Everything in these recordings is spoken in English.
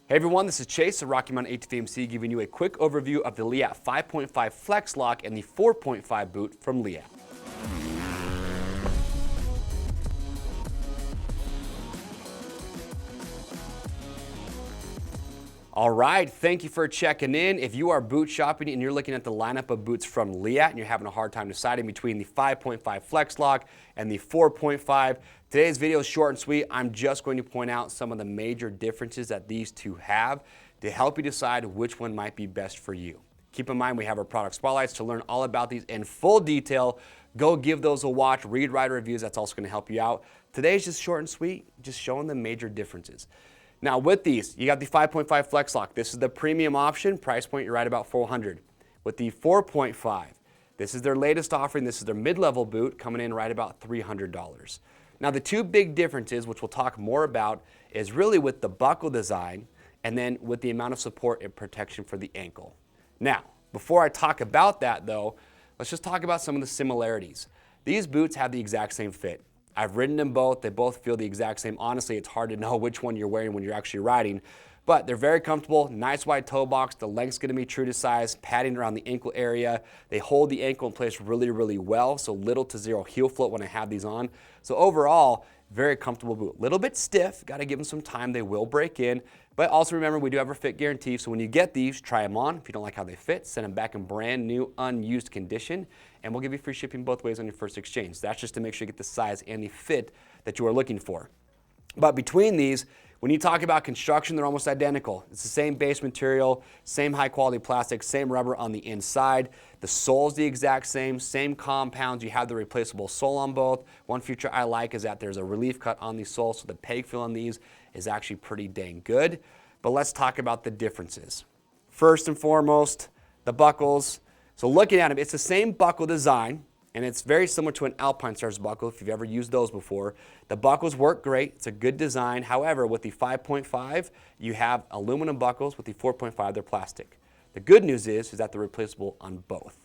Hey everyone, this is Chase of Rocky Mountain ATV MC giving you a quick overview of the Leatt 5.5 FlexLock and the 4.5 boot from Leatt. All right, thank you for checking in. If you are boot shopping and you're looking at the lineup of boots from Leatt and you're having a hard time deciding between the 5.5 FlexLock and the 4.5, today's video is short and sweet. I'm just going to point out some of the major differences that these two have to help you decide which one might be best for you. Keep in mind we have our product spotlights to learn all about these in full detail. Go give those a watch, read rider reviews, that's also going to help you out. Today's just short and sweet, just showing the major differences. Now with these, you got the 5.5 FlexLock. This is the premium option. Price point, you're right about $400. With the 4.5, this is their latest offering. This is their mid-level boot, coming in right about $300. Now the two big differences, which we'll talk more about, is really with the buckle design and then with the amount of support and protection for the ankle. Now, before I talk about that though, let's just talk about some of the similarities. These boots have the exact same fit. I've ridden them both. They both feel the exact same. Honestly, it's hard to know which one you're wearing when you're actually riding, but they're very comfortable. Nice wide toe box. The length's going to be true to size. Padding around the ankle area. They hold the ankle in place really, really well, so little to zero heel float when I have these on. So overall, very comfortable boot. Little bit stiff. Got to give them some time. They will break in. But also remember, we do have a fit guarantee, so when you get these, try them on. If you don't like how they fit, send them back in brand new, unused condition, and we'll give you free shipping both ways on your first exchange. That's just to make sure you get the size and the fit that you are looking for. But between these, when you talk about construction, they're almost identical. It's the same base material, same high quality plastic, same rubber on the inside. The sole's the exact same compounds. You have the replaceable sole on both. One feature I like is that there's a relief cut on the sole, so the peg feel on these is actually pretty dang good. But let's talk about the differences. First and foremost, the buckles. So looking at them, it's the same buckle design, and it's very similar to an Alpinestars buckle if you've ever used those before. The buckles work great. It's a good design. However, with the 5.5, you have aluminum buckles. With the 4.5, they're plastic. The good news is that they're replaceable on both.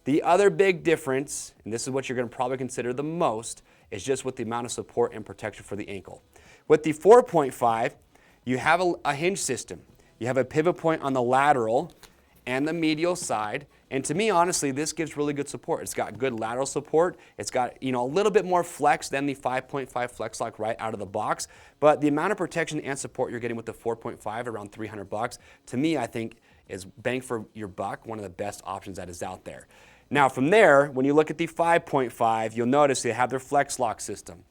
The other big difference, and this is what you're going to probably consider the most, is just with the amount of support and protection for the ankle. With the 4.5, you have a hinge system. You have a pivot point on the lateral and the medial side. And to me, honestly, this gives really good support. It's got good lateral support. It's got, a little bit more flex than the 5.5 FlexLock right out of the box. But the amount of protection and support you're getting with the 4.5, around $300, to me, I think is bang for your buck, one of the best options that is out there. Now from there, when you look at the 5.5, you'll notice they have their FlexLock system.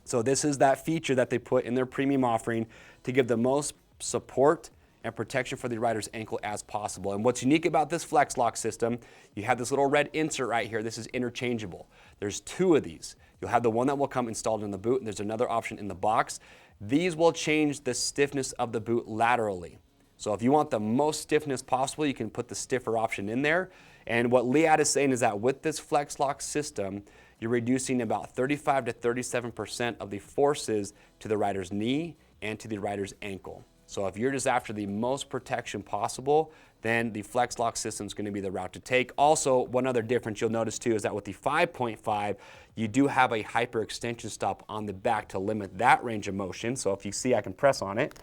So this is that feature that they put in their premium offering to give the most support and protection for the rider's ankle as possible. And what's unique about this FlexLock system, you have this little red insert right here. This is interchangeable. There's two of these. You'll have the one that will come installed in the boot, and there's another option in the box. These will change the stiffness of the boot laterally. So if you want the most stiffness possible, you can put the stiffer option in there. And what Leatt is saying is that with this FlexLock system, you're reducing about 35 to 37% of the forces to the rider's knee and to the rider's ankle. So if you're just after the most protection possible, then the FlexLock system is going to be the route to take. Also, one other difference you'll notice too is that with the 5.5, you do have a hyperextension stop on the back to limit that range of motion. So if you see, I can press on it.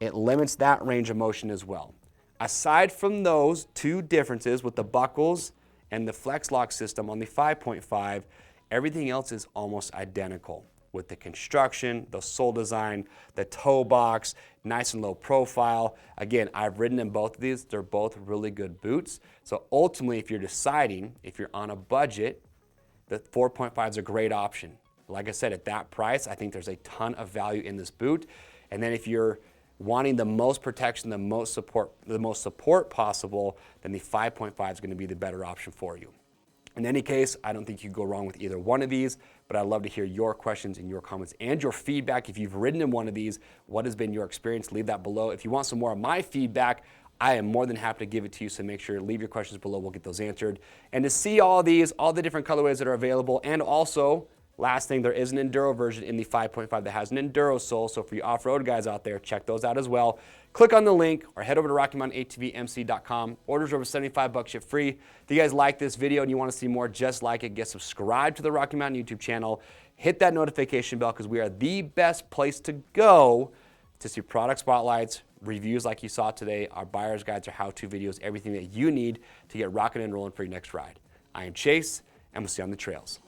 It limits that range of motion as well. Aside from those two differences with the buckles and the FlexLock system on the 5.5, everything else is almost identical. With the construction, the sole design, the toe box, nice and low profile. Again, I've ridden in both of these. They're both really good boots. So ultimately, if you're deciding, if you're on a budget, the 4.5 is a great option. Like I said, at that price, I think there's a ton of value in this boot. And then if you're wanting the most protection, the most support possible, then the 5.5 is going to be the better option for you. In any case, I don't think you go wrong with either one of these, but I'd love to hear your questions and your comments and your feedback. If you've ridden in one of these, what has been your experience? Leave that below. If you want some more of my feedback, I am more than happy to give it to you, so make sure to leave your questions below. We'll get those answered. And to see all these, all the different colorways that are available, and also, last thing, there is an enduro version in the 5.5 that has an enduro sole, so for you off-road guys out there, check those out as well. Click on the link or head over to RockyMountainATVMC.com. Orders over $75, ship free. If you guys like this video and you want to see more just like it, get subscribed to the Rocky Mountain YouTube channel. Hit that notification bell because we are the best place to go to see product spotlights, reviews like you saw today, our buyer's guides, our how-to videos, everything that you need to get rocking and rolling for your next ride. I am Chase, and we'll see you on the trails.